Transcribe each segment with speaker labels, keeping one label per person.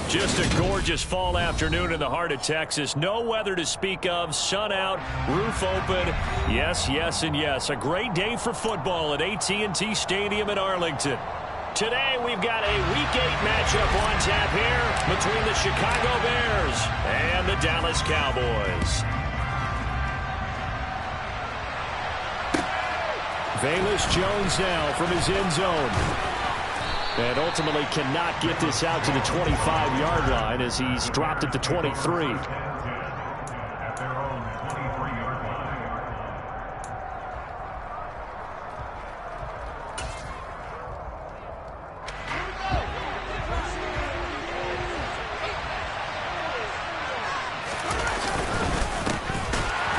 Speaker 1: Just a gorgeous fall afternoon in the heart of Texas. No weather to speak of. Sun out, roof open. Yes, yes, and yes. A great day for football at AT&T Stadium in Arlington. Today we've got a Week 8 matchup on tap here between the Chicago Bears and the Dallas Cowboys. Velus Jones now from his end zone. And ultimately cannot get this out to the 25-yard line as he's dropped at the 23. To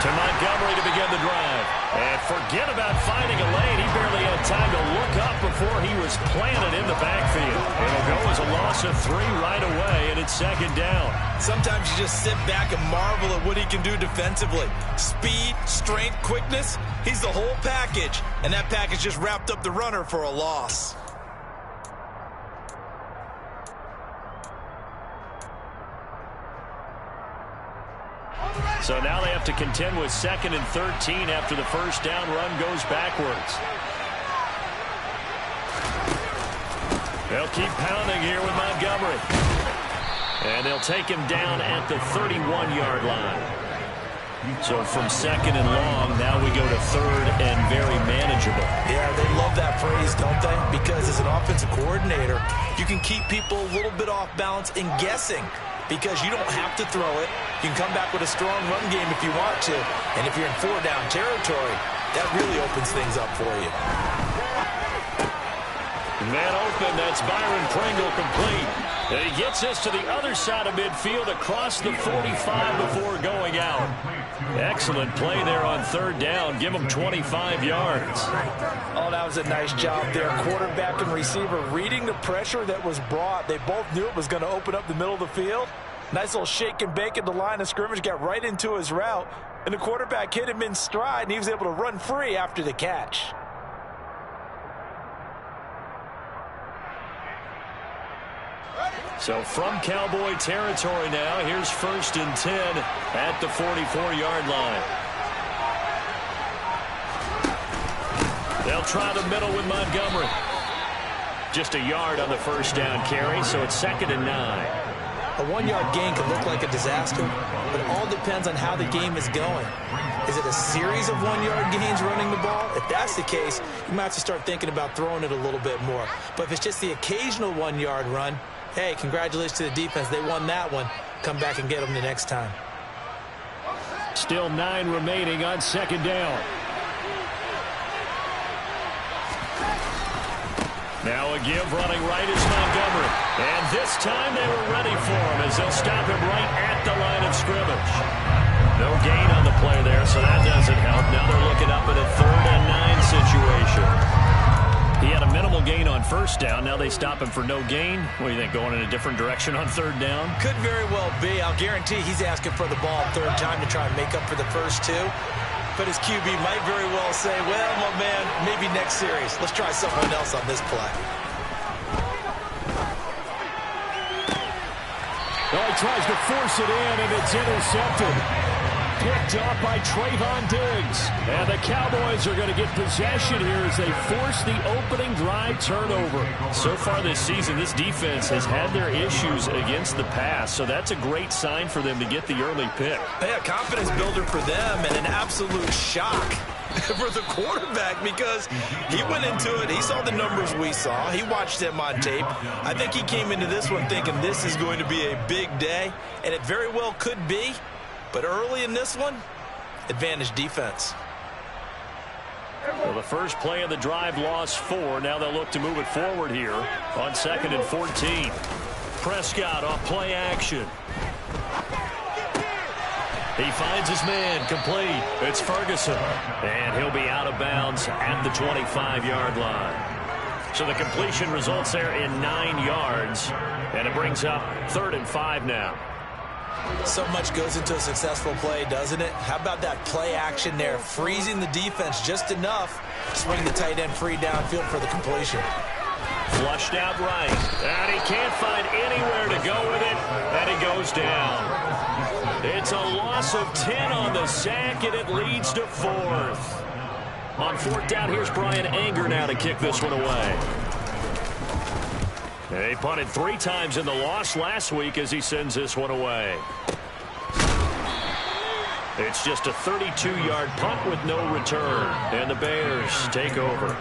Speaker 1: Montgomery to begin the drive. And forget about finding a lane. He barely had time to look up before he was planted in the backfield. It'll go as a loss of 3 right away, and it's second down.
Speaker 2: Sometimes you just sit back and marvel at what he can do defensively. Speed, strength, quickness, he's the whole package. And that package just wrapped up the runner for a loss.
Speaker 1: So now they have to contend with 2nd and 13 after the first down run goes backwards. They'll keep pounding here with Montgomery. And they'll take him down at the 31-yard line. So from 2nd and long, now we go to 3rd and very manageable.
Speaker 2: Yeah, they love that phrase, don't they? Because as an offensive coordinator, you can keep people a little bit off balance and guessing. Because you don't have to throw it. You can come back with a strong run game if you want to. And if you're in 4-down territory, that really opens things up for you.
Speaker 1: Man open, that's Byron Pringle complete. And he gets us to the other side of midfield across the 45 before going out. Excellent play there on 3rd down. Give him 25 yards.
Speaker 2: Oh, that was a nice job there. Quarterback and receiver reading the pressure that was brought. They both knew it was going to open up the middle of the field. Nice little shake and bake at the line of scrimmage. Got right into his route. And the quarterback hit him in stride, and he was able to run free after the catch.
Speaker 1: So from Cowboy territory now, here's 1st and 10 at the 44-yard line. They'll try the middle with Montgomery. Just a yard on the first down carry, so it's 2nd and 9.
Speaker 2: A 1-yard gain can look like a disaster, but it all depends on how the game is going. Is it a series of 1-yard gains running the ball? If that's the case, you might have to start thinking about throwing it a little bit more. But if it's just the occasional 1-yard run, hey, congratulations to the defense. They won that one. Come back and get them the next time.
Speaker 1: Still 9 remaining on 2nd down. Now a give running right is Montgomery. And this time they were ready for him as they'll stop him right at the line of scrimmage. No gain on the play there, so that doesn't help. Now they're looking up at a 3rd and 9 situation. He had a minimal gain on 1st down. Now they stop him for no gain. What do you think, going in a different direction on 3rd down?
Speaker 2: Could very well be. I'll guarantee he's asking for the ball 3rd time to try and make up for the first 2. But his QB might very well say, well, my man, maybe next series. Let's try someone else on this play.
Speaker 1: Well, he tries to force it in, and it's intercepted. Picked up by Trayvon Diggs. And the Cowboys are going to get possession here as they force the opening drive turnover. So far this season, this defense has had their issues against the pass, so that's a great sign for them to get the early pick.
Speaker 2: Yeah, confidence builder for them and an absolute shock for the quarterback because he went into it. He saw the numbers we saw. He watched them on tape. I think he came into this one thinking this is going to be a big day, and it very well could be. But early in this one, advantage defense.
Speaker 1: Well, the first play of the drive lost 4. Now they'll look to move it forward here on 2nd and 14. Prescott off play action. He finds his man complete. It's Ferguson. And he'll be out of bounds at the 25-yard line. So the completion results there in 9 yards. And it brings up 3rd and 5 now.
Speaker 2: So much goes into a successful play, doesn't it? How about that play action there? Freezing the defense just enough to swing the tight end free downfield for the completion.
Speaker 1: Flushed out right. And he can't find anywhere to go with it. And he goes down. It's a loss of 10 on the sack, and it leads to 4th. On 4th down, here's Brian Anger now to kick this one away. They punted 3 times in the loss last week as he sends this one away. It's just a 32-yard punt with no return. And the Bears take over.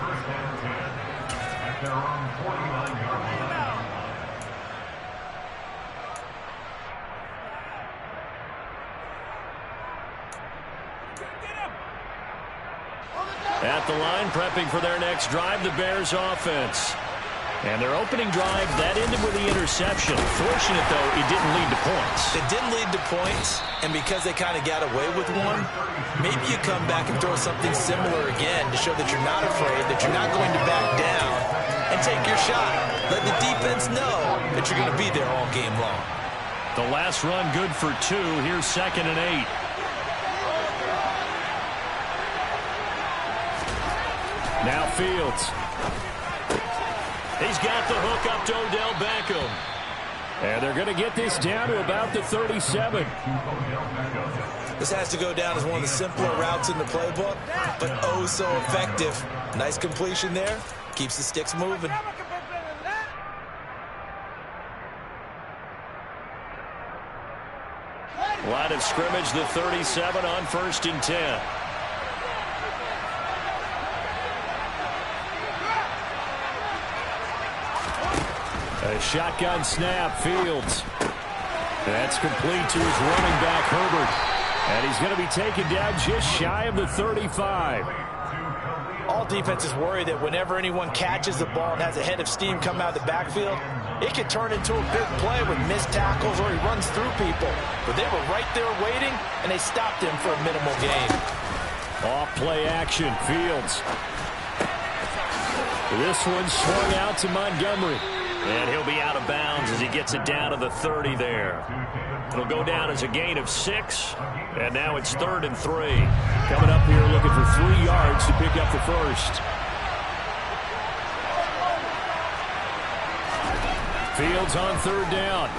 Speaker 1: At the line, prepping for their next drive, the Bears offense. And their opening drive, that ended with the interception. Fortunate, though, it didn't lead to points.
Speaker 2: It didn't lead to points, and because they kind of got away with one, maybe you come back and throw something similar again to show that you're not afraid, that you're not going to back down, and take your shot. Let the defense know that you're going to be there all game long.
Speaker 1: The last run good for 2. Here's 2nd and 8. Now Fields. He's got the hook up to Odell Beckham. And they're going to get this down to about the 37.
Speaker 2: This has to go down as one of the simpler routes in the playbook, but oh so effective. Nice completion there. Keeps the sticks moving.
Speaker 1: Line of scrimmage, the 37 on 1st and 10. A shotgun snap, Fields. That's complete to his running back, Herbert. And he's going to be taken down just shy of the 35.
Speaker 2: All defenses worry that whenever anyone catches the ball and has a head of steam come out of the backfield, it could turn into a big play with missed tackles or he runs through people. But they were right there waiting, and they stopped him for a minimal gain.
Speaker 1: Off play action, Fields. This one swung out to Montgomery. And he'll be out of bounds as he gets it down to the 30 there. It'll go down as a gain of 6. And now it's 3rd and 3. Coming up here looking for 3 yards to pick up the first. Fields on 3rd down.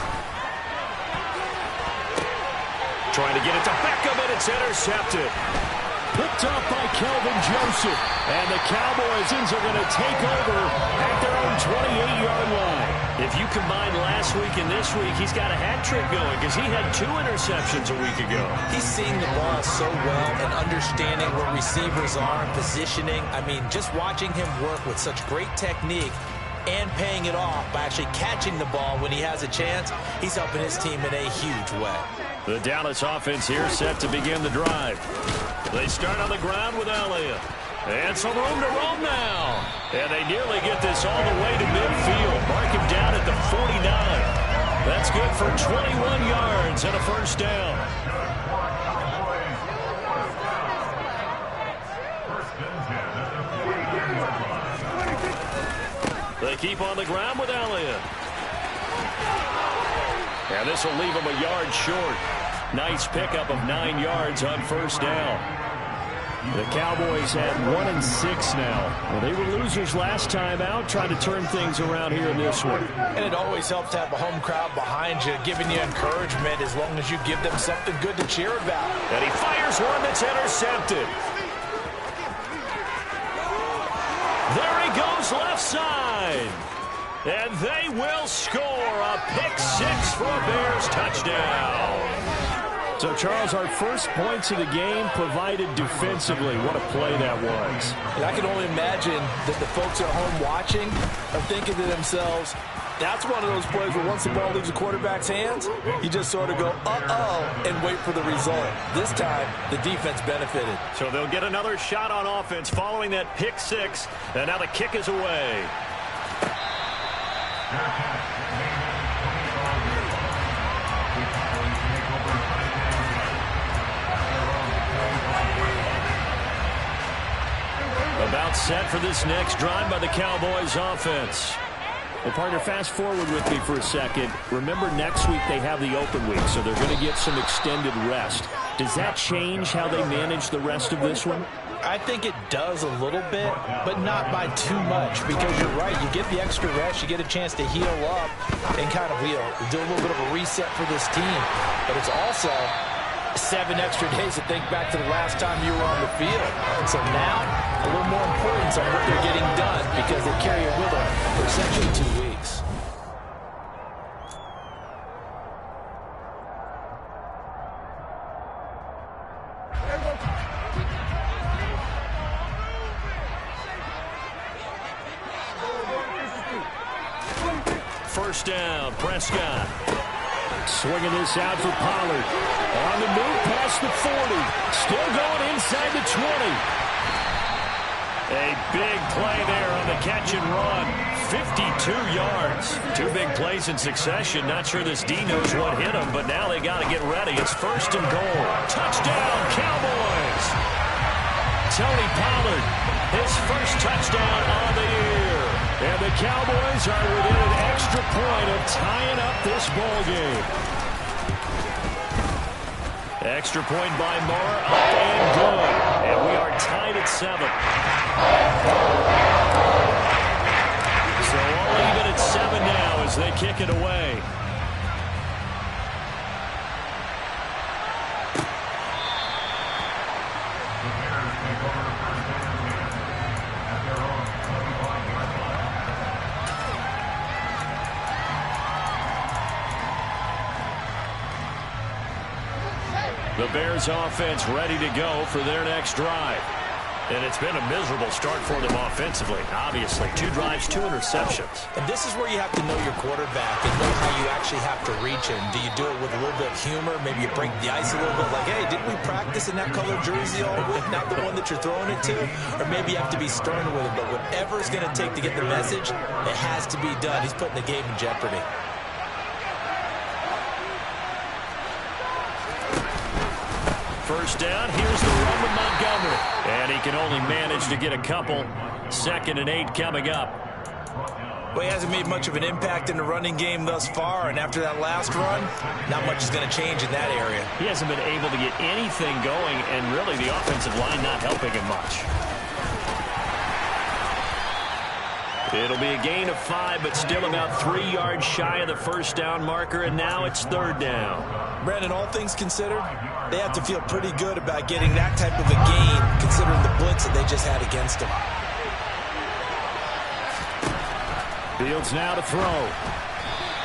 Speaker 1: Trying to get it to Beckham, and it's intercepted. Picked off by Kelvin Joseph. And the Cowboys are going to take over at their own 28-yard line. If you combine last week and this week, he's got a hat trick going because he had 2 interceptions a week ago.
Speaker 2: He's seeing the ball so well and understanding where receivers are and positioning. I mean, just watching him work with such great technique and paying it off by actually catching the ball when he has a chance, he's helping his team in a huge way.
Speaker 1: The Dallas offense here set to begin the drive. They start on the ground with Elliott. And some room to roam now. And they nearly get this all the way to midfield. Mark him down at the 49. That's good for 21 yards and a first down. They keep on the ground with Elliott. And this will leave him a yard short. Nice pickup of 9 yards on first down. The Cowboys at 1-6 now. Well, they were losers last time out, trying to turn things around here in this one.
Speaker 2: And it always helps to have a home crowd behind you, giving you encouragement as long as you give them something good to cheer about.
Speaker 1: And he fires one that's intercepted. There he goes left side. And they will score a pick-6 for a Bears touchdown. So, Charles, our first points of the game provided defensively. What a play that was.
Speaker 2: And I can only imagine that the folks at home watching are thinking to themselves, that's one of those plays where once the ball leaves the quarterback's hands, you just sort of go, uh-oh, and wait for the result. This time, the defense benefited.
Speaker 1: So they'll get another shot on offense following that pick-6, and now the kick is away. About set for this next drive by the Cowboys offense. Well, partner, fast forward with me for a second. Remember, next week they have the open week, so they're going to get some extended rest. Does that change how they manage the rest of this one?
Speaker 2: I think it does a little bit, but not by too much, because you're right. You get the extra rest, you get a chance to heal up and kind of do a little bit of a reset for this team. But it's also 7 extra days to think back to the last time you were on the field. So now, a little more importance on what they're getting done, because they carry it with them for essentially 2 weeks.
Speaker 1: First down, Prescott. Swinging this out for Pollard. On the move past the 40. Still going inside the 20. A big play there on the catch and run. 52 yards. 2 big plays in succession. Not sure this D knows what hit him, but now they got to get ready. It's first and goal. Touchdown, Cowboys. Tony Pollard, his first touchdown on the year. And the Cowboys are within an extra point of tying up this ball game. Extra point by Moore, up and good. And we are tied at 7. So all even at 7 now as they kick it away. The Bears offense ready to go for their next drive. And it's been a miserable start for them offensively. Obviously, 2 drives, 2 interceptions.
Speaker 2: And this is where you have to know your quarterback and know how you actually have to reach him. Do you do it with a little bit of humor? Maybe you break the ice a little bit, like, hey, didn't we practice in that colored jersey all week? Not the one that you're throwing it to? Or maybe you have to be stern with it. But whatever it's going to take to get the message, it has to be done. He's putting the game in jeopardy.
Speaker 1: First down, here's the run with Montgomery. And he can only manage to get a couple. 2nd and 8 coming up.
Speaker 2: Well, he hasn't made much of an impact in the running game thus far, and after that last run, not much is going to change in that area.
Speaker 1: He hasn't been able to get anything going, and really the offensive line not helping him much. It'll be a gain of 5, but still about 3 yards shy of the first down marker, and now it's 3rd down.
Speaker 2: Brandon, all things considered, they have to feel pretty good about getting that type of a gain, considering the blitz that they just had against them.
Speaker 1: Fields now to throw.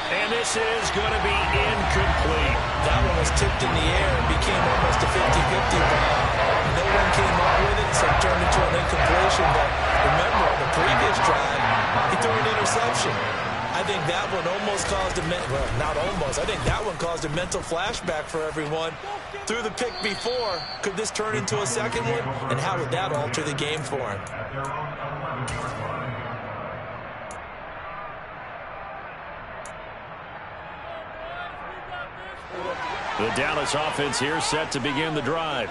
Speaker 1: And this is going to be incomplete.
Speaker 2: That one was tipped in the air and became almost a 50-50 ball. No one came up with it, so it turned into an incompletion. But remember, on the previous drive, he threw an interception. I think that one almost caused well, not almost. I think that one caused a mental flashback for everyone. Threw the pick before. Could this turn into a second one? And how would that alter the game for him?
Speaker 1: The Dallas offense here set to begin the drive.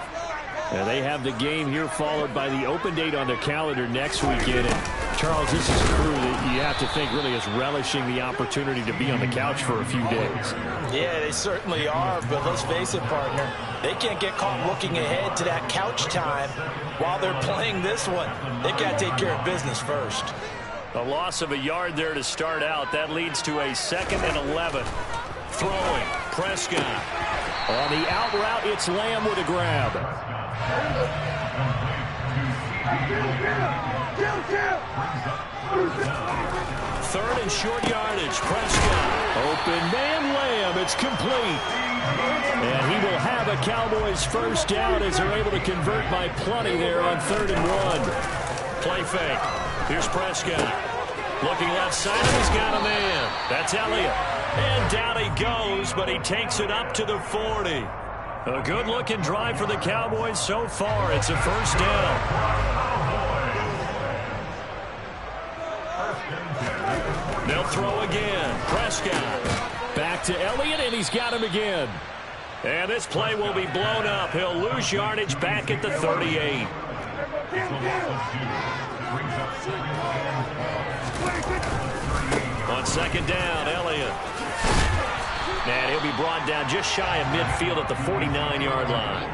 Speaker 1: And they have the game here followed by the open date on their calendar next weekend. And Charles, this is a crew that you have to think really is relishing the opportunity to be on the couch for a few days.
Speaker 2: Yeah, they certainly are, but let's face it, partner. They can't get caught looking ahead to that couch time while they're playing this one. They've got to take care of business first.
Speaker 1: A loss of a yard there to start out. That leads to a 2nd and 11. Throwing, Prescott. On the out route, it's Lamb with a grab. 3rd and short yardage, Prescott. Open man, Lamb, it's complete. And he will have a Cowboys first down as they're able to convert by plenty there on 3rd and 1. Play fake. Here's Prescott. Looking left side, and he's got a man. That's Elliott. And down he goes, but he takes it up to the 40. A good-looking drive for the Cowboys so far. It's a first down. They'll throw again. Prescott. Back to Elliott, and he's got him again. And this play will be blown up. He'll lose yardage back at the 38. On 2nd down, Elliott. And he'll be brought down just shy of midfield at the 49-yard line.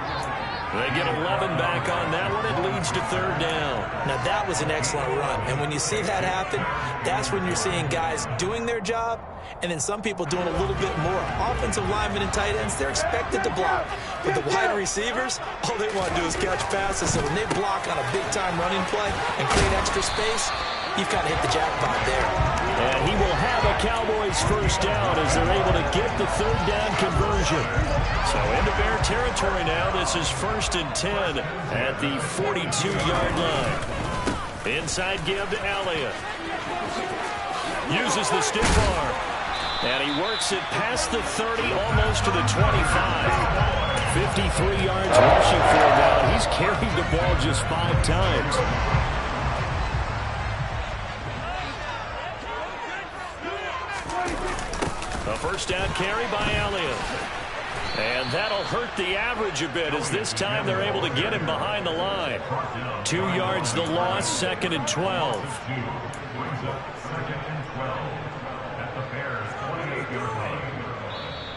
Speaker 1: They get 11 back on that one. It leads to third down.
Speaker 2: Now, that was an excellent run. And when you see that happen, that's when you're seeing guys doing their job and then some people doing a little bit more. Offensive linemen and tight ends, they're expected to block. But the wide receivers, all they want to do is catch passes. So when they block on a big-time running play and create extra space, you've kind of hit the jackpot there.
Speaker 1: And he will have a Cowboys first down as they're able to get the third down conversion. So into Bear territory now. This is 1st and 10 at the 42-yard line. Inside give to Elliott. Uses the stiff arm. And he works it past the 30, almost to the 25. 53 yards rushing for him now. He's carried the ball just 5 times. A first down carry by Elliott. And that'll hurt the average a bit as this time they're able to get him behind the line. 2 yards the loss, 2nd and 12.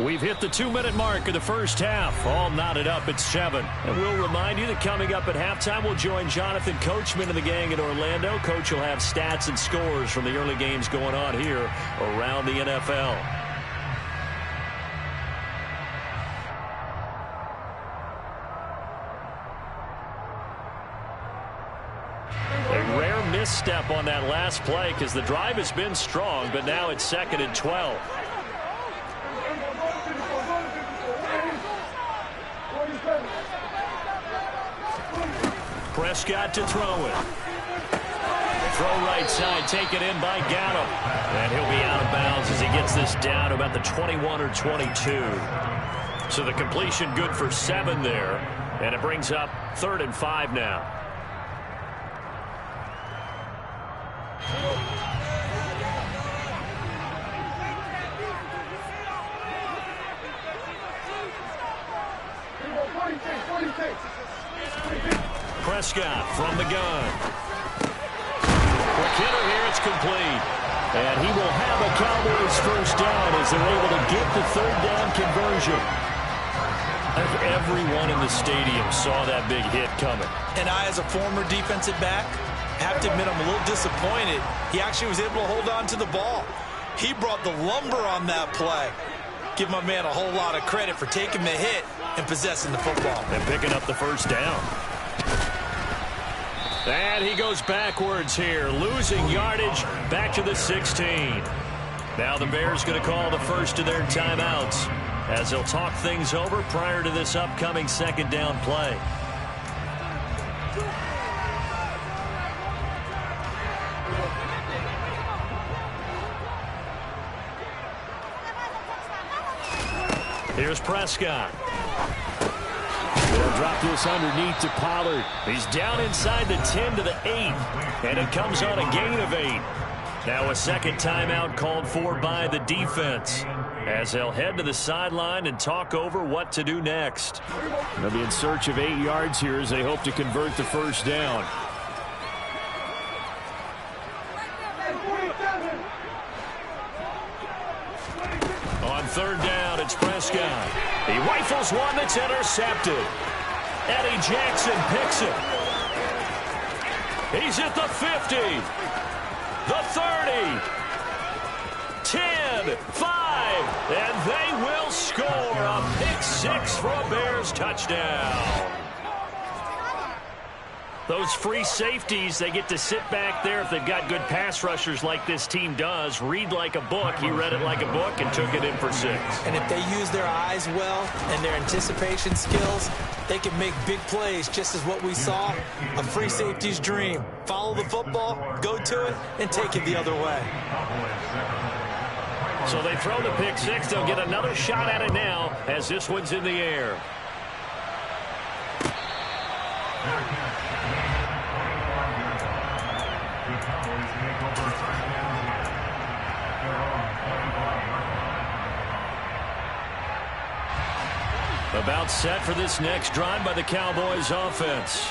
Speaker 1: We've hit the 2-minute mark of the first half. All knotted up at 7. And we'll remind you that coming up at halftime, we'll join Jonathan Coachman and the gang in Orlando. Coach will have stats and scores from the early games going on here around the NFL. A rare misstep on that last play because the drive has been strong, but now it's 2nd and 12. Prescott to throw it. Throw right side, taken in by Gallup. And he'll be out of bounds as he gets this down to about the 21 or 22. So the completion good for 7 there. And it brings up 3rd and 5 now. Prescott from the gun. Quick hitter here, it's complete. And he will have a Cowboys first down as they're able to get the third down conversion. Everyone in the stadium saw that big hit coming.
Speaker 2: And I, as a former defensive back, have to admit I'm a little disappointed. He actually was able to hold on to the ball. He brought the lumber on that play. Give my man a whole lot of credit for taking the hit and possessing the football.
Speaker 1: And picking up the first down. And he goes backwards here, losing yardage back to the 16. Now the Bears going to call the first of their timeouts as they'll talk things over prior to this upcoming 2nd down play. Here's Prescott. They'll drop this underneath to Pollard. He's down inside the 10 to the 8. And it comes on a gain of 8. Now a second timeout called for by the defense as they'll head to the sideline and talk over what to do next. They'll be in search of 8 yards here as they hope to convert the first down. On 3rd down, it's Prescott. He rifles one that's intercepted. Eddie Jackson picks it. He's at the 50, the 30, 10, 5, and they will score a pick 6 for a Bears touchdown. Those free safeties, they get to sit back there if they've got good pass rushers like this team does. Read like a book. He read it like a book and took it in for 6.
Speaker 2: And if they use their eyes well and their anticipation skills, they can make big plays, just as what we saw. A free safety's dream. Follow the football, go to it, and take it the other way.
Speaker 1: So they throw the pick 6. They'll get another shot at it now as this one's in the air. About set for this next drive by the Cowboys offense.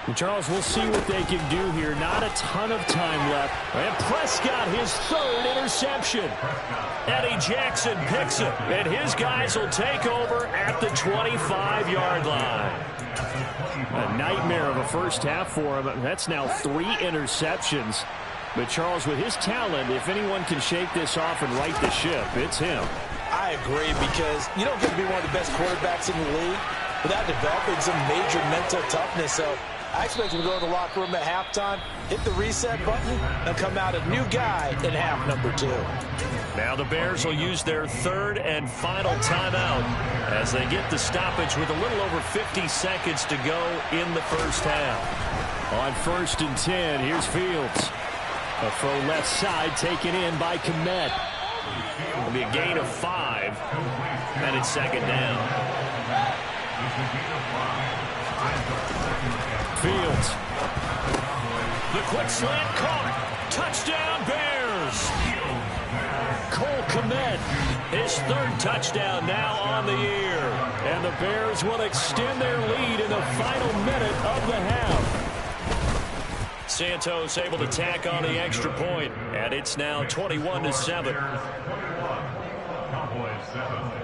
Speaker 1: And Charles, we'll see what they can do here. Not a ton of time left. And Prescott, his 3rd interception. Eddie Jackson picks it. And his guys will take over at the 25-yard line. A nightmare of a first half for him. That's now 3 interceptions. But Charles, with his talent, if anyone can shake this off and right the ship, it's him.
Speaker 2: I agree, because you don't get to be one of the best quarterbacks in the league without developing some major mental toughness. So I expect him to go to the locker room at halftime, hit the reset button, and come out a new guy in half number 2.
Speaker 1: Now the Bears will use their 3rd and final timeout as they get the stoppage with a little over 50 seconds to go in the first half. On 1st and 10, here's Fields. A throw left side taken in by Kmet. It'll be a gain of 5, and it's 2nd down. Fields. The quick slant caught. Touchdown Bears. Cole Kmet, his 3rd touchdown now on the year. And the Bears will extend their lead in the final minute of the half. Santos able to tack on the extra point, and it's now 21-7.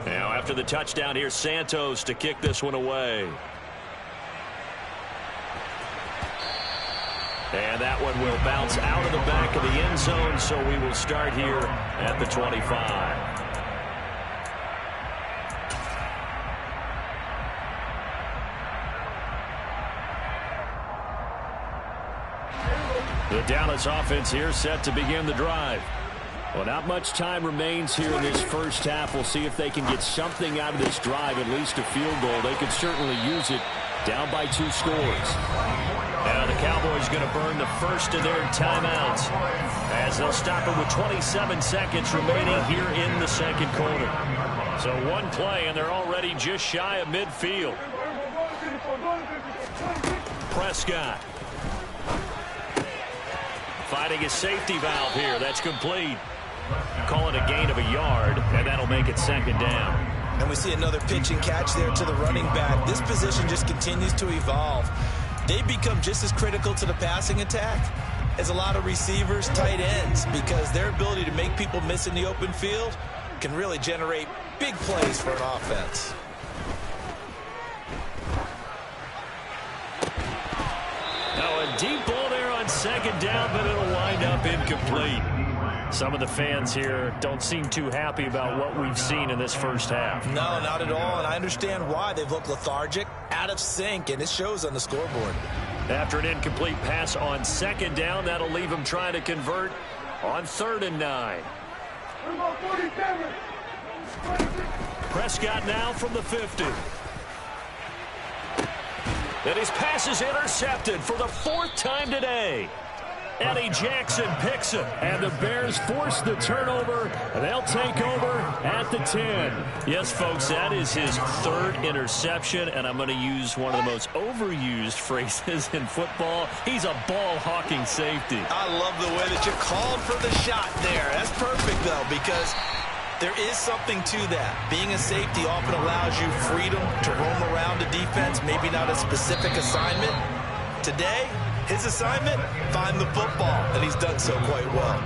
Speaker 1: Now after the touchdown, here's Santos to kick this one away. And that one will bounce out of the back of the end zone, so we will start here at the 25. The Dallas offense here set to begin the drive. Well, not much time remains here in this first half. We'll see if they can get something out of this drive, at least a field goal. They could certainly use it down by 2 scores. Now the Cowboys going to burn the first of their timeouts as they'll stop it with 27 seconds remaining here in the 2nd quarter. So 1 play, and they're already just shy of midfield. Prescott. Finding a safety valve here. That's complete. Call it a gain of a yard, and that'll make it 2nd down.
Speaker 2: And we see another pitch and catch there to the running back. This position just continues to evolve. They become just as critical to the passing attack as a lot of receivers, tight ends, because their ability to make people miss in the open field can really generate big plays for an offense.
Speaker 1: Now a deep ball there on 2nd down, but it'll wind up incomplete. Some of the fans here don't seem too happy about what we've seen in this first half.
Speaker 2: No, not at all, and I understand why. They've looked lethargic, out of sync, and it shows on the scoreboard.
Speaker 1: After an incomplete pass on 2nd down, that'll leave them trying to convert on 3rd and 9. Prescott now from the 50. And his pass is intercepted for the 4th time today. Eddie Jackson picks it, and the Bears force the turnover. They'll take over at the 10. Yes, folks, that is his 3rd interception, and I'm going to use one of the most overused phrases in football. He's a ball-hawking safety.
Speaker 2: I love the way that you called for the shot there. That's perfect, though, because there is something to that. Being a safety often allows you freedom to roam around the defense, maybe not a specific assignment. Today, his assignment, find the football, and he's done so quite well.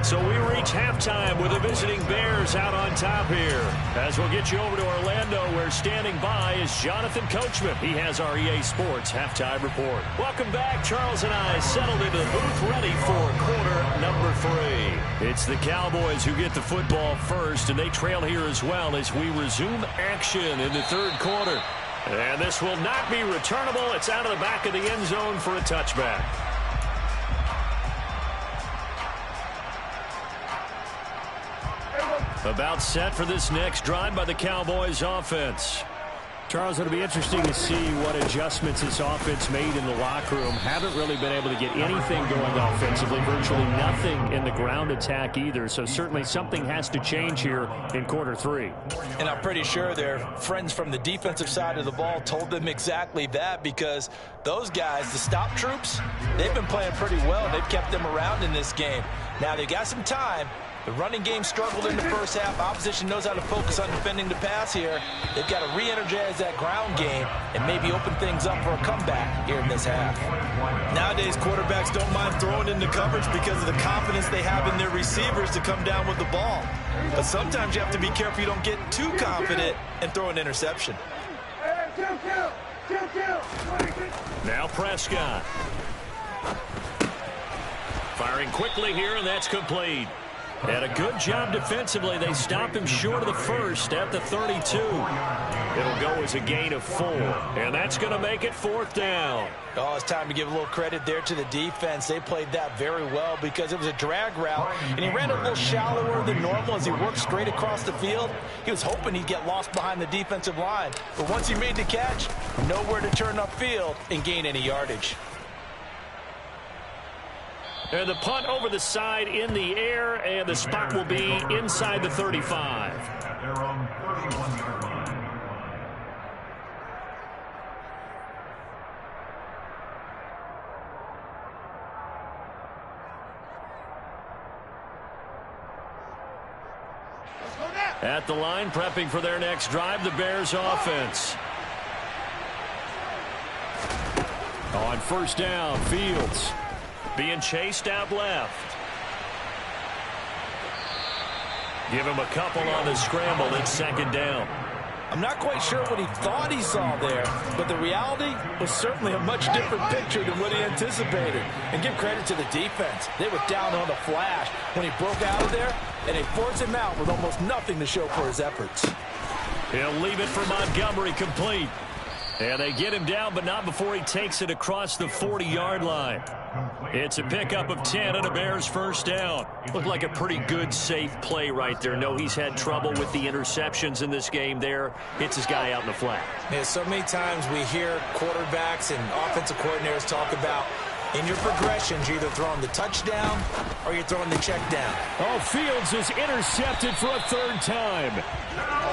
Speaker 1: So we reach halftime with the visiting Bears out on top here. As we'll get you over to Orlando, where standing by is Jonathan Coachman. He has our EA Sports halftime report. Welcome back. Charles and I settled into the booth ready for quarter number 3. It's the Cowboys who get the football first, and they trail here as well as we resume action in the 3rd quarter. And this will not be returnable. It's out of the back of the end zone for a touchback. About set for this next drive by the Cowboys offense. Charles, it'll be interesting to see what adjustments this offense made in the locker room. Haven't really been able to get anything going offensively, virtually nothing in the ground attack either. So certainly something has to change here in quarter 3.
Speaker 2: And I'm pretty sure their friends from the defensive side of the ball told them exactly that, because those guys, the stop troops, they've been playing pretty well. They've kept them around in this game. Now they've got some time. The running game struggled in the first half. Opposition knows how to focus on defending the pass here. They've got to re-energize that ground game and maybe open things up for a comeback here in this half. Nowadays, quarterbacks don't mind throwing into coverage because of the confidence they have in their receivers to come down with the ball. But sometimes you have to be careful you don't get too confident and throw an interception.
Speaker 1: Now Prescott. Firing quickly here, and that's complete. And a good job defensively. They stop him short of the first at the 32. It'll go as a gain of 4. And that's going to make it 4th down.
Speaker 2: Oh, it's time to give a little credit there to the defense. They played that very well because it was a drag route, and he ran a little shallower than normal as he worked straight across the field. He was hoping he'd get lost behind the defensive line. But once he made the catch, nowhere to turn upfield and gain any yardage.
Speaker 1: And the punt over the side in the air, and the spot will be inside the 35. At the line, prepping for their next drive, the Bears offense. On first down, Fields being chased out left. Give him a couple on the scramble. It's 2nd down.
Speaker 2: I'm not quite sure what he thought he saw there, but the reality was certainly a much different picture than what he anticipated. And give credit to the defense. They were down on the flash when he broke out of there, and they forced him out with almost nothing to show for his efforts.
Speaker 1: He'll leave it for Montgomery, complete. And they get him down, but not before he takes it across the 40-yard line. It's a pickup of 10 and a Bears first down. Looked like a pretty good, safe play right there. No, he's had trouble with the interceptions in this game there. Hits his guy out in the flat.
Speaker 2: Yeah, so many times we hear quarterbacks and offensive coordinators talk about in your progressions, you're either throwing the touchdown or you're throwing the check down.
Speaker 1: Oh, Fields is intercepted for a 3rd time.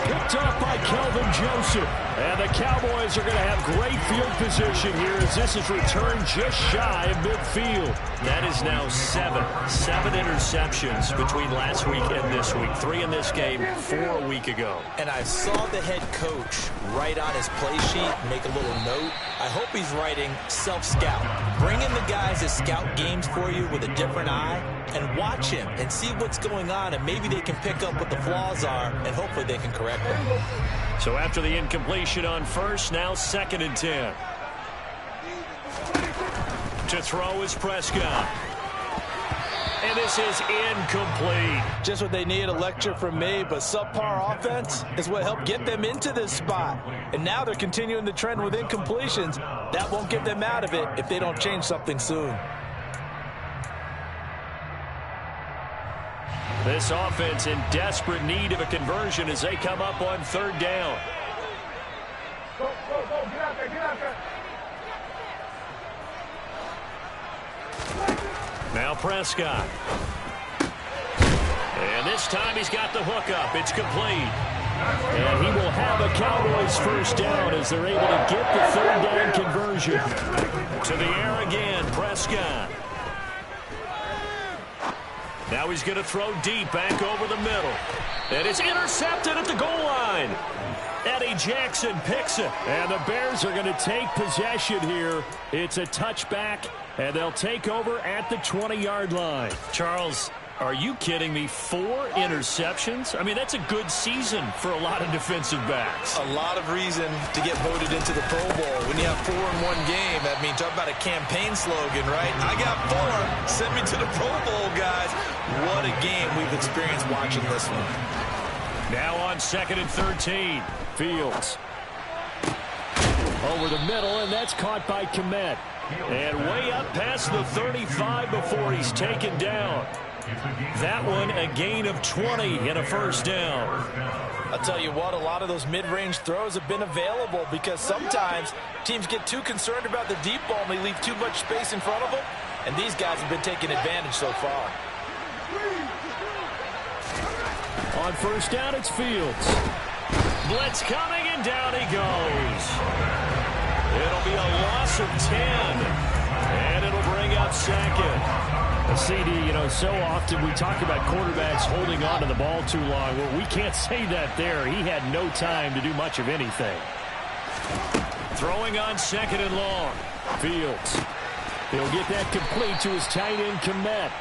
Speaker 1: Picked up by Kelvin Joseph. And the Cowboys are going to have great field position here as this is returned just shy of midfield. That is now 7 interceptions between last week and this week. 3 in this game, 4 a week ago.
Speaker 2: And I saw the head coach write on his play sheet, make a little note. I hope he's writing self-scout. Bring in the guys that scout games for you with a different eye and watch him and see what's going on, and maybe they can pick up what the flaws are, and hopefully they can correct them.
Speaker 1: So after the incompletion on first, now 2nd and 10. To throw is Prescott. And this is incomplete.
Speaker 2: Just what they need, a lecture from me, but subpar offense is what helped get them into this spot. And now they're continuing the trend with incompletions. That won't get them out of it if they don't change something soon.
Speaker 1: This offense in desperate need of a conversion as they come up on 3rd down.
Speaker 3: Go, get out there.
Speaker 1: Now Prescott. And this time he's got the hook up. It's complete. And he will have a Cowboys first down as they're able to get the 3rd down conversion. To the air again, Prescott. Now he's going to throw deep back over the middle. And it's intercepted at the goal line. Eddie Jackson picks it. And the Bears are going to take possession here. It's a touchback, and they'll take over at the 20-yard line. Charles, are you kidding me? 4 interceptions? I mean, that's a good season for a lot of defensive backs.
Speaker 2: A lot of reason to get voted into the Pro Bowl. When you have 4 in one game, I mean, talk about a campaign slogan, right? I got 4. Send me to the Pro Bowl, guys. What a game we've experienced watching this one.
Speaker 1: Now on 2nd and 13. Fields. Over the middle, and that's caught by Kmet. And way up past the 35 before he's taken down. That one a gain of 20 and a first down.
Speaker 2: I'll tell you what, a lot of those mid-range throws have been available because sometimes teams get too concerned about the deep ball and they leave too much space in front of them. And these guys have been taking advantage so far.
Speaker 1: On first down, it's Fields. Blitz coming, and down he goes. It'll be a loss of 10, and it'll bring up 2nd. CD, you know, so often we talk about quarterbacks holding on to the ball too long. Well, we can't say that there. He had no time to do much of anything. Throwing on 2nd and long. Fields. He'll get that complete to his tight end, Kmet.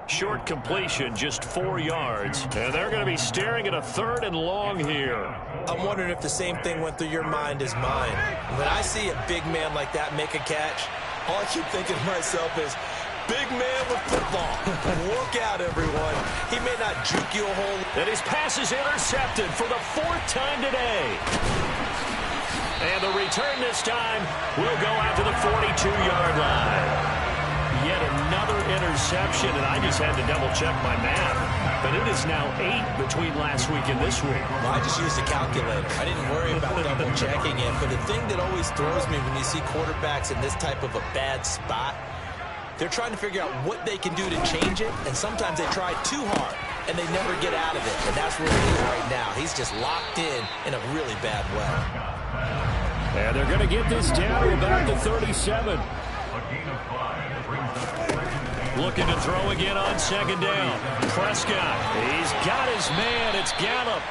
Speaker 1: Short completion, just 4 yards. And they're going to be staring at a 3rd and long here.
Speaker 2: I'm wondering if the same thing went through your mind as mine. When I see a big man like that make a catch, all I keep thinking to myself is, big man with football. Look out, everyone. He may not juke you a whole...
Speaker 1: And his pass is intercepted for the 4th time today. And the return this time will go out to the 42-yard line. Yet another interception, and I just had to double-check my math. But it is now 8 between last week and this week.
Speaker 2: Well, I just used a calculator. I didn't worry about double-checking it. But the thing that always throws me when you see quarterbacks in this type of a bad spot, they're trying to figure out what they can do to change it, and sometimes they try too hard, and they never get out of it. And that's where he is right now. He's just locked in a really bad way.
Speaker 1: And they're going to get this down to about the 37. Looking to throw again on 2nd down. Prescott, he's got his man. It's Gallup.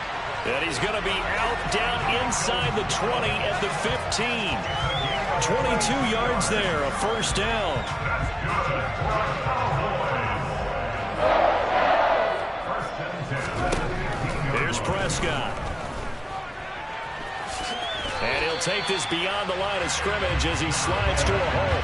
Speaker 1: And he's going to be out down inside the 20 at the 15. 22 yards there, a 1st down. Here's Prescott. And he'll take this beyond the line of scrimmage as he slides to a hole.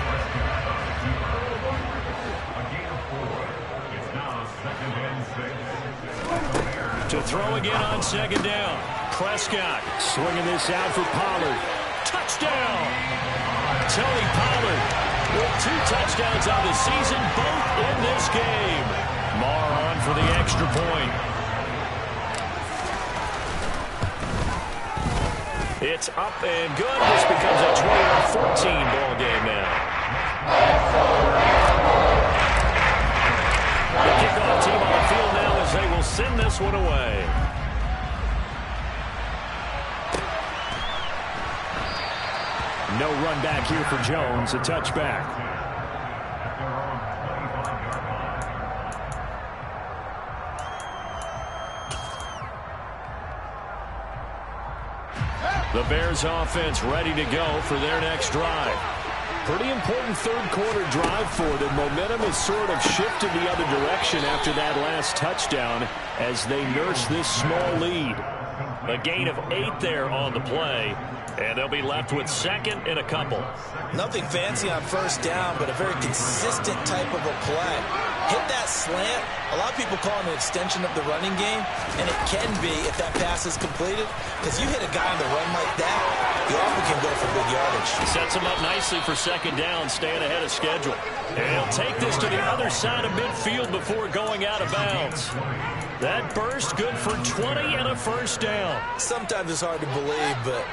Speaker 1: To throw again on 2nd down. Prescott swinging this out for Pollard. Touchdown! Tony Pollard with 2 touchdowns on the season, both in this game. Marr on for the extra point. It's up and good. This becomes a 20-14 ball game now. The kickoff team on the field now as they will send this one away. No run back here for Jones. A touchback. The Bears offense ready to go for their next drive. Pretty important 3rd quarter drive for them. Momentum has sort of shifted the other direction after that last touchdown as they nurse this small lead. A gain of 8 there on the play, and they'll be left with 2nd and a couple.
Speaker 2: Nothing fancy on 1st down, but a very consistent type of a play. Hit that slant. A lot of people call it an extension of the running game, and it can be if that pass is completed, because you hit a guy on the run like that, you often can go for big yardage.
Speaker 1: Sets him up nicely for 2nd down, staying ahead of schedule. And he'll take this to the other side of midfield before going out of bounds. That burst good for 20 and a 1st down.
Speaker 2: Sometimes it's hard to believe, but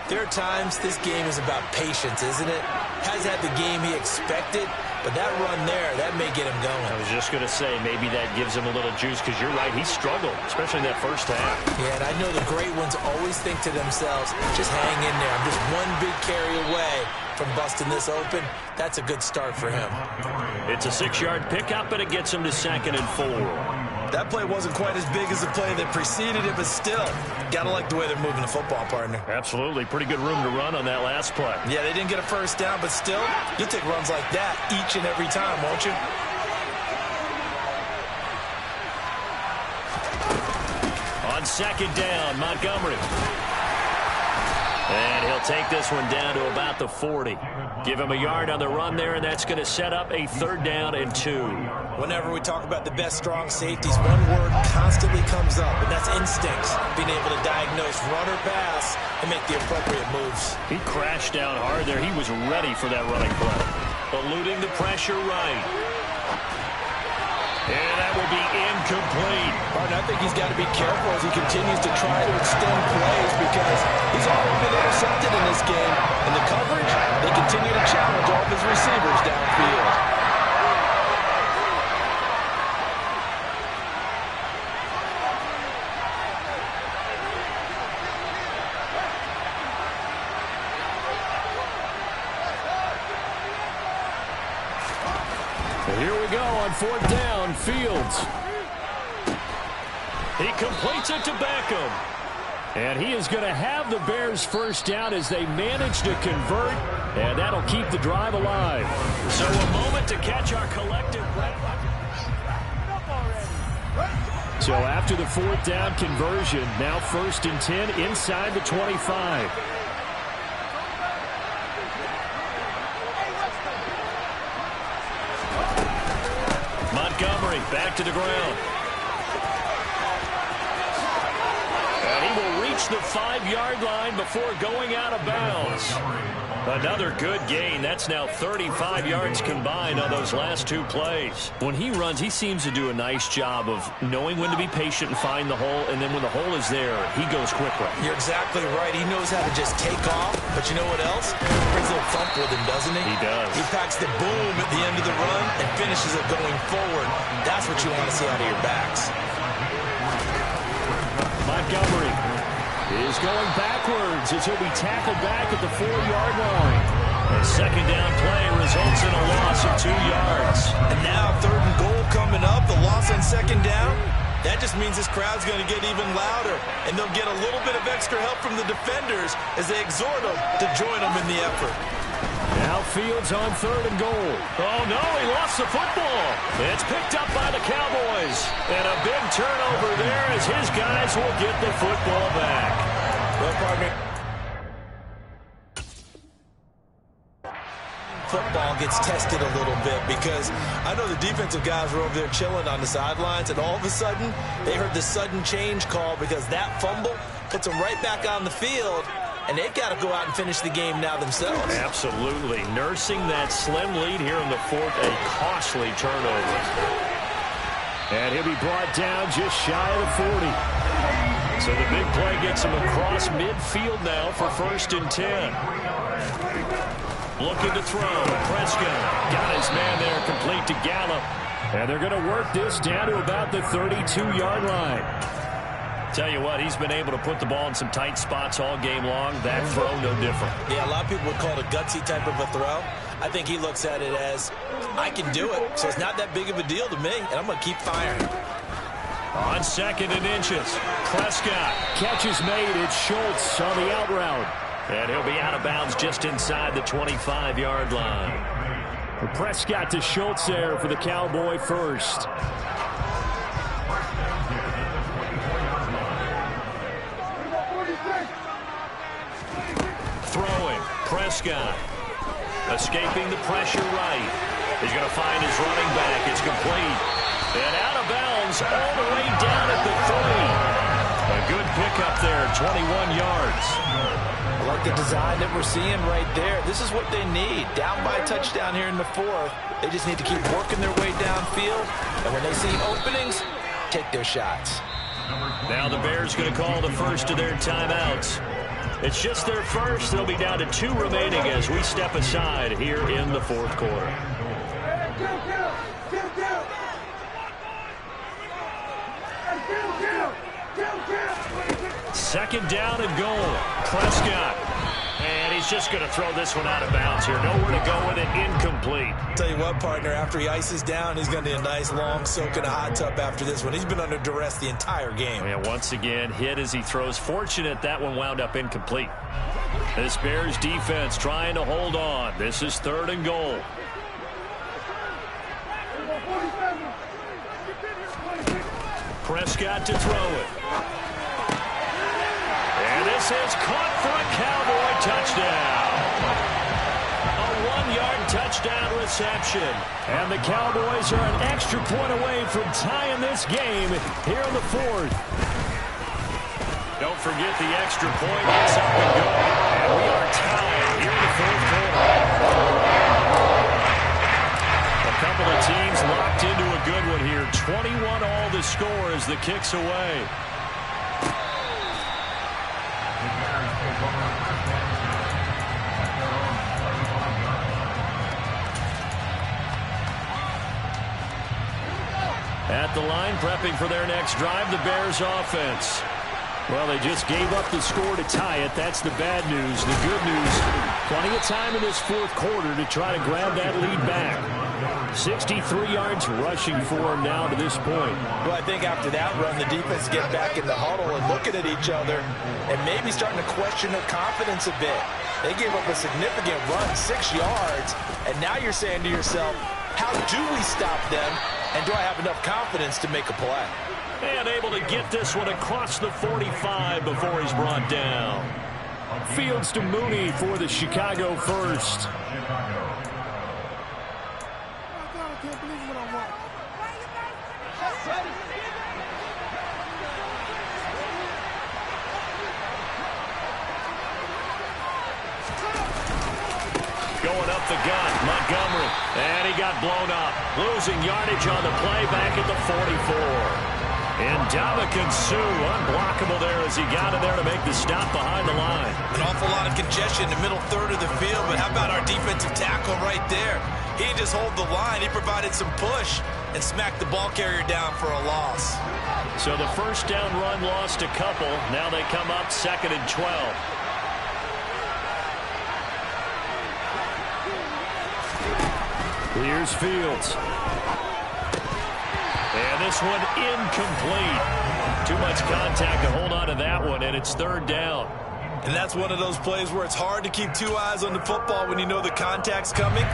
Speaker 2: there are times this game is about patience, isn't it? Has had the game he expected, but that run there, that may get him going.
Speaker 1: I was just going to say, maybe that gives him a little juice, because you're right, he struggled, especially in that 1st half.
Speaker 2: Yeah, and I know the great ones always think to themselves, just hang in there. I'm just one big carry away from busting this open. That's a good start for him.
Speaker 1: It's a 6-yard pickup, but it gets him to 2nd and 4.
Speaker 2: That play wasn't quite as big as the play that preceded it, but still, gotta like the way they're moving the football, partner.
Speaker 1: Absolutely. Pretty good room to run on that last play.
Speaker 2: Yeah, they didn't get a 1st down, but still, you'll take runs like that each and every time, won't you?
Speaker 1: On 2nd down, Montgomery. And he'll take this one down to about the 40. Give him a yard on the run there, and that's going to set up a 3rd down and 2.
Speaker 2: Whenever we talk about the best strong safeties, one word constantly comes up, and that's instincts. Being able to diagnose run or pass and make the appropriate moves.
Speaker 1: He crashed down hard there. He was ready for that running play. Eluding the pressure right. And that will be incomplete.
Speaker 2: Partner, I think he's got to be careful as he continues to try to extend plays because he's already been intercepted in this game. And the coverage, they continue to challenge all of his receivers downfield.
Speaker 1: Here we go on 4th down, Fields. He completes it to Beckham. And he is going to have the Bears' 1st down as they manage to convert, and that'll keep the drive alive. So a moment to catch our collective breath. So after the 4th down conversion, now 1st and 10 inside the 25. Montgomery back to the ground. And he will reach the 5-yard line before going out of bounds. Another good gain. That's now 35 yards combined on those last 2 plays. When he runs, he seems to do a nice job of knowing when to be patient and find the hole, and then when the hole is there, he goes quickly.
Speaker 2: You're exactly right. He knows how to just take off, but you know what else? Brings a little thump with him, doesn't he?
Speaker 1: He does.
Speaker 2: He packs the boom at the end of the run and finishes it going forward. That's what you want to see out of your backs.
Speaker 1: Montgomery is going backwards as he'll be tackled back at the 4-yard line. A 2nd down play results in a loss of 2 yards.
Speaker 2: And now 3rd and goal coming up. The loss on 2nd down. That just means this crowd's going to get even louder. And they'll get a little bit of extra help from the defenders as they exhort them to join them in the effort.
Speaker 1: Now Fields on 3rd and goal. Oh, no, he lost the football. It's picked up by the Cowboys. And a big turnover there as his guys will get the football back.
Speaker 2: Well, partner, football gets tested a little bit because I know the defensive guys were over there chilling on the sidelines, and all of a sudden they heard the sudden change call because that fumble puts them right back on the field. And they've got to go out and finish the game now themselves.
Speaker 1: Absolutely. Nursing that slim lead here in the 4th, a costly turnover. And he'll be brought down just shy of the 40. So the big play gets him across midfield now for 1st and 10. Looking to throw. Prescott got his man there complete to Gallup. And they're going to work this down to about the 32-yard line. Tell you what, he's been able to put the ball in some tight spots all game long. That throw, no different.
Speaker 2: Yeah, a lot of people would call it a gutsy type of a throw. I think he looks at it as, I can do it, so it's not that big of a deal to me, and I'm going to keep firing.
Speaker 1: On 2nd and inches, Prescott. Catch is made. It's Schultz on the out route. And he'll be out of bounds just inside the 25-yard line. Prescott to Schultz there for the Cowboy first. Throwing, Prescott. Escaping the pressure right. He's going to find his running back. It's complete. And out of bounds all the way down at the 3. A good pickup there, 21 yards.
Speaker 2: I like the design that we're seeing right there. This is what they need. Down by a touchdown here in the 4th. They just need to keep working their way downfield. And when they see openings, take their shots.
Speaker 1: Now the Bears going to call the first of their timeouts. It's just their first. They'll be down to 2 remaining as we step aside here in the 4th quarter. 2nd down and goal. Prescott. And he's just going to throw this one out of bounds here. Nowhere to go with it. Incomplete.
Speaker 2: Tell you what, partner, after he ices down, he's going to need a nice long soak in a hot tub after this one. He's been under duress the entire game.
Speaker 1: And once again, hit as he throws. Fortunate that one wound up incomplete. This Bears defense trying to hold on. This is 3rd and goal. Prescott to throw it. And this is caught for a Cowboy touchdown. A 1-yard touchdown reception. And the Cowboys are an extra point away from tying this game here in the 4th. Don't forget the extra point. It's up and going. And we are tied here in the 4th quarter. A couple of teams locked into a good one here. 21 all the score as the kick's away. At the line, prepping for their next drive, the Bears offense. Well, they just gave up the score to tie it. That's the bad news. The good news, plenty of time in this 4th quarter to try to grab that lead back. 63 yards rushing for him now to this point.
Speaker 2: Well, I think after that run, the defense get back in the huddle and looking at each other and maybe starting to question their confidence a bit. They gave up a significant run, 6 yards, and now you're saying to yourself, How do we stop them? And do I have enough confidence to make a play?
Speaker 1: And able to get this one across the 45 before he's brought down. Fields to Mooney for the Chicago first. Going up the gut, Montgomery. And he got blown up. Losing yardage on the play back at the 44. And Ndamukong Suh unblockable there as he got in there to make the stop behind the line.
Speaker 2: An awful lot of congestion in the middle third of the field, but how about our defensive tackle right there? He didn't just hold the line. He provided some push and smacked the ball carrier down for a loss.
Speaker 1: So the first down run lost a couple. Now they come up 2nd and 12. Here's Fields. And this one incomplete. Too much contact to hold on to that one, and it's 3rd down.
Speaker 2: And that's one of those plays where it's hard to keep 2 eyes on the football when you know the contact's coming,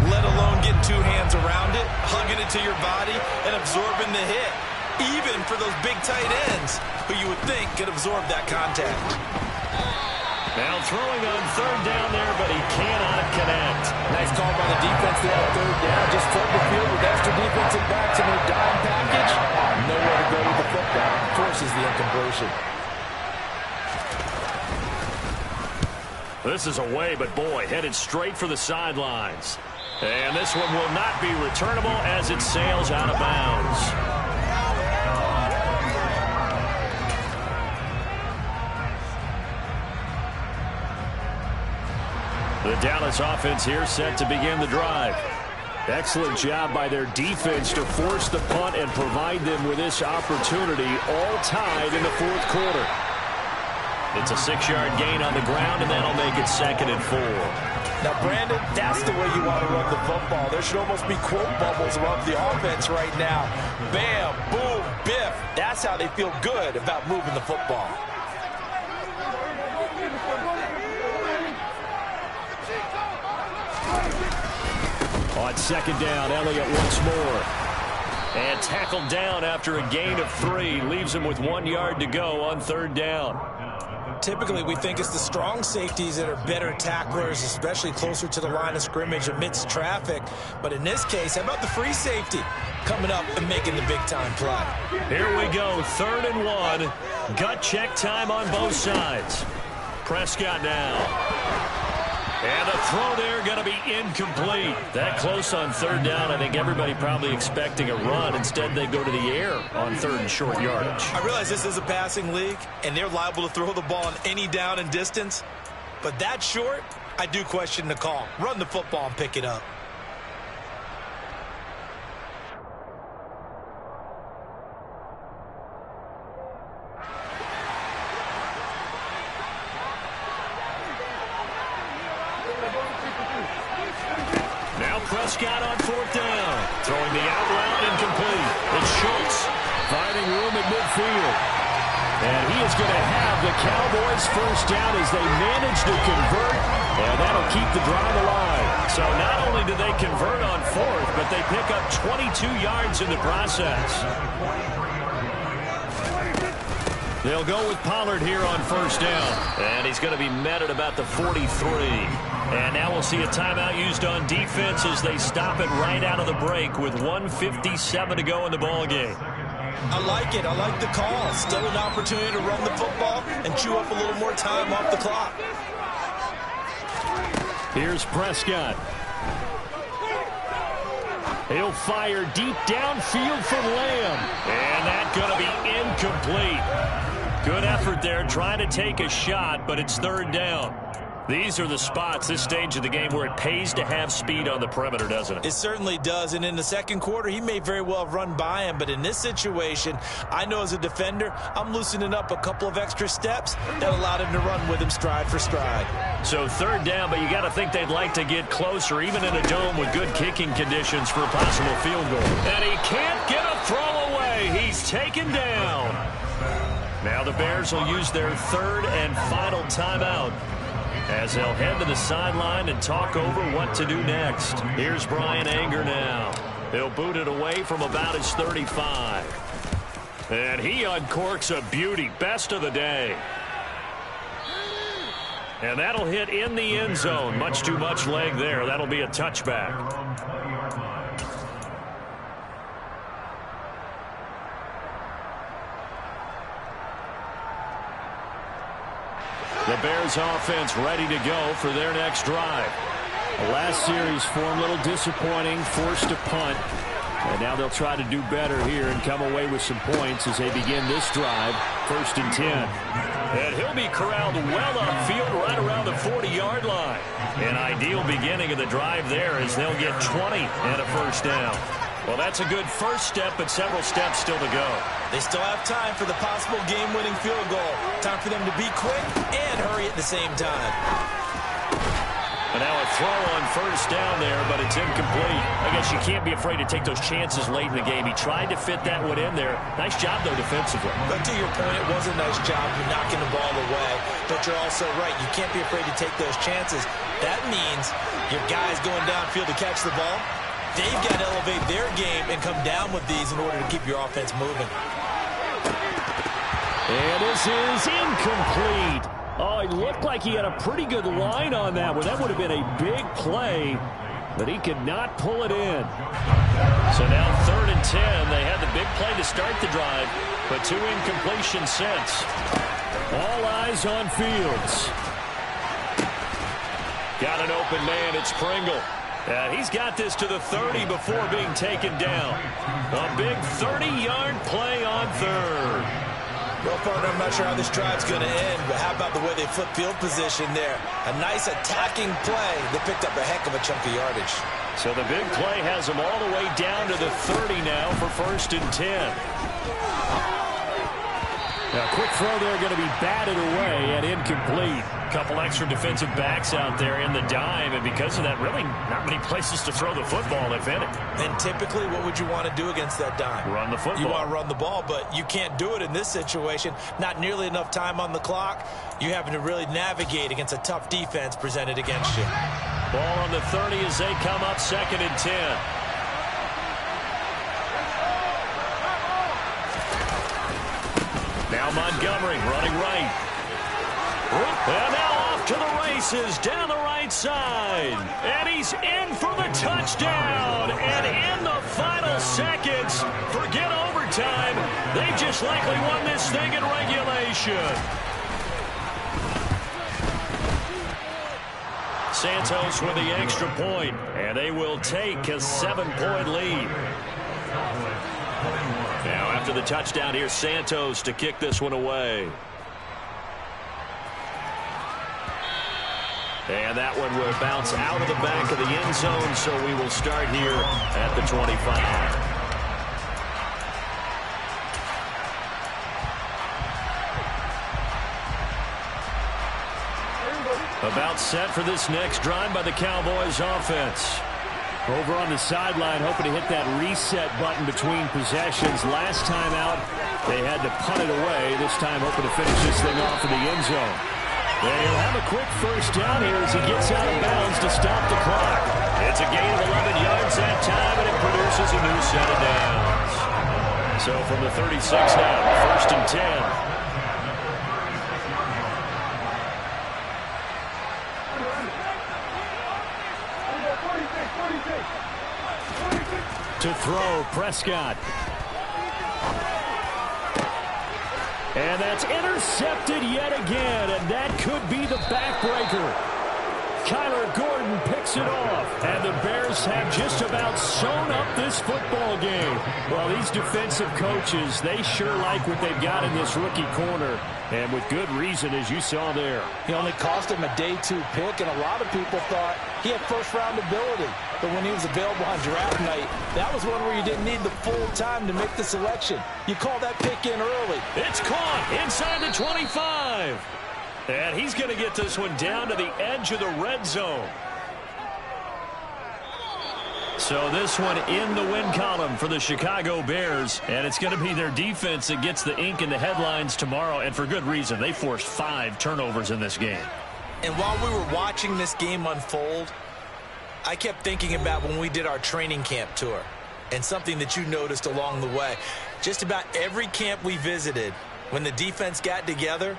Speaker 2: let alone getting 2 hands around it, hugging it to your body, and absorbing the hit, even for those big tight ends who you would think could absorb that contact.
Speaker 1: Now throwing on 3rd down there, but he cannot connect.
Speaker 2: Nice call by the defense there on 3rd down. Just flood the field with extra defensive backs in their dime package. Nowhere to go with the football. Forces the incompletion.
Speaker 1: This is away, but boy, headed straight for the sidelines. And this one will not be returnable as it sails out of bounds. The Dallas offense here set to begin the drive. Excellent job by their defense to force the punt and provide them with this opportunity, all tied in the 4th quarter. It's a 6-yard gain on the ground, and that'll make it 2nd and 4.
Speaker 2: Now, Brandon, that's the way you want to run the football. There should almost be quote bubbles around the offense right now. Bam, boom, biff. That's how they feel good about moving the football.
Speaker 1: On 2nd down, Elliott once more. And tackled down after a gain of 3. Leaves him with 1 yard to go on 3rd down.
Speaker 2: Typically, we think it's the strong safeties that are better tacklers, especially closer to the line of scrimmage amidst traffic. But in this case, how about the free safety coming up and making the big-time play?
Speaker 1: Here we go, 3rd and 1. Gut check time on both sides. Prescott now. And a throw there going to be incomplete. That close on 3rd down. I think everybody probably expecting a run. Instead, they go to the air on 3rd and short yardage.
Speaker 2: I realize this is a passing league, and they're liable to throw the ball on any down and distance. But that short, I do question the call. Run the football and pick it up.
Speaker 1: Prescott on 4th down. Throwing the out route incomplete. It's Schultz finding room at midfield. And he is going to have the Cowboys first down as they manage to convert. And that'll keep the drive alive. So not only do they convert on 4th, but they pick up 22 yards in the process. They'll go with Pollard here on 1st down. And he's going to be met at about the 43. And now we'll see a timeout used on defense as they stop it right out of the break with 1:57 to go in the ballgame.
Speaker 2: I like it. I like the call. Still an opportunity to run the football and chew up a little more time off the clock.
Speaker 1: Here's Prescott. He'll fire deep downfield for Lamb. And that's going to be incomplete. Good effort there trying to take a shot, but it's 3rd down. These are the spots, this stage of the game, where it pays to have speed on the perimeter, doesn't it?
Speaker 2: It certainly does, and in the 2nd quarter, he may very well have run by him, but in this situation, I know as a defender, I'm loosening up a couple of extra steps that allowed him to run with him stride for stride.
Speaker 1: So 3rd down, but you got to think they'd like to get closer, even in a dome with good kicking conditions for a possible field goal. And he can't get a throw away. He's taken down. Now the Bears will use their 3rd and final timeout. as they'll head to the sideline and talk over what to do next. Here's Brian Anger now. He'll boot it away from about his 35. And he uncorks a beauty. Best of the day. And that'll hit in the end zone. Much too much leg there. That'll be a touchback. The Bears offense ready to go for their next drive. The last series form a little disappointing, forced to punt. And now they'll try to do better here and come away with some points as they begin this drive. 1st and 10. And he'll be corralled well upfield right around the 40-yard line. An ideal beginning of the drive there as they'll get 20 and a first down. Well, that's a good first step, but several steps still to go.
Speaker 2: They still have time for the possible game-winning field goal. Time for them to be quick and hurry at the same time.
Speaker 1: And now a throw on first down there, but it's incomplete. I guess you can't be afraid to take those chances late in the game. He tried to fit that one in there. Nice job, though, defensively.
Speaker 2: But to your point, it was a nice job knocking the ball away. But you're also right. You can't be afraid to take those chances. That means your guys going downfield to catch the ball, they've got to elevate their game and come down with these in order to keep your offense moving.
Speaker 1: And this is incomplete. Oh, it looked like he had a pretty good line on that one. That would have been a big play, but he could not pull it in. So now 3rd and 10. They had the big play to start the drive, but 2 incompletions since. All eyes on Fields. Got an open man. It's Pringle. He's got this to the 30 before being taken down. A big 30-yard play on 3rd.
Speaker 2: Well, partner, I'm not sure how this drive's going to end, but how about the way they flip field position there? A nice attacking play. They picked up a heck of a chunk of yardage.
Speaker 1: So the big play has them all the way down to the 30 now for 1st and 10. Now, quick throw there going to be batted away and incomplete. Couple extra defensive backs out there in the dime, and because of that, really not many places to throw the football, if any.
Speaker 2: And typically, what would you want to do against that dime?
Speaker 1: Run the football.
Speaker 2: You want to run the ball, but you can't do it in this situation. Not nearly enough time on the clock. You having to really navigate against a tough defense presented against you.
Speaker 1: Ball on the 30 as they come up 2nd and 10. Now Montgomery running right. And now off to the races down the right side. And he's in for the touchdown. And in the final seconds, forget overtime. They just likely won this thing in regulation. Santos with the extra point. And they will take a 7-point lead. Now after the touchdown, here's Santos to kick this one away. And that one will bounce out of the back of the end zone, so we will start here at the 25. About set for this next drive by the Cowboys offense. Over on the sideline, hoping to hit that reset button between possessions. Last time out, they had to punt it away. This time, hoping to finish this thing off in the end zone. They'll have a quick first down here as he gets out of bounds to stop the clock. It's a gain of 11 yards that time, and it produces a new set of downs. So from the 36 now, 1st and 10. To throw, Prescott. And that's intercepted yet again, and that could be the backbreaker. Kyler Gordon picks it off, and the Bears have just about sewn up this football game. Well, these defensive coaches, they sure like what they've got in this rookie corner, and with good reason, as you saw there.
Speaker 2: He only cost him a day 2 pick, and a lot of people thought he had first-round ability. But when he was available on draft night, that was one where you didn't need the full time to make the selection. You call that pick in early.
Speaker 1: It's caught inside the 25. And he's going to get this one down to the edge of the red zone. So this one in the win column for the Chicago Bears. And it's going to be their defense that gets the ink in the headlines tomorrow. And for good reason. They forced 5 turnovers in this game.
Speaker 2: And while we were watching this game unfold, I kept thinking about when we did our training camp tour and something that you noticed along the way. Just about every camp we visited, when the defense got together,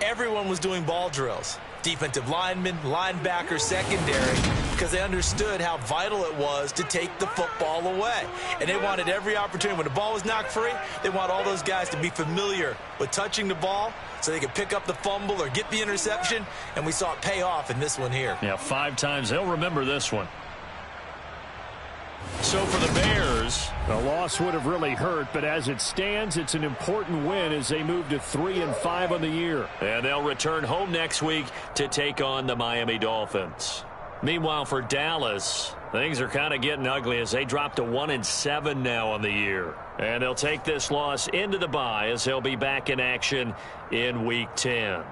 Speaker 2: everyone was doing ball drills. Defensive linemen, linebackers, secondary, because they understood how vital it was to take the football away. And they wanted every opportunity. When the ball was knocked free, they want all those guys to be familiar with touching the ball so they could pick up the fumble or get the interception. And we saw it pay off in this one here.
Speaker 1: Yeah, 5 times. They'll remember this one. So for the Bears,
Speaker 4: the loss would have really hurt, but as it stands, it's an important win as they move to 3-5 on the year.
Speaker 1: And they'll return home next week to take on the Miami Dolphins. Meanwhile, for Dallas, things are kind of getting ugly as they drop to 1-7 now on the year. And they'll take this loss into the bye as they'll be back in action in Week 10.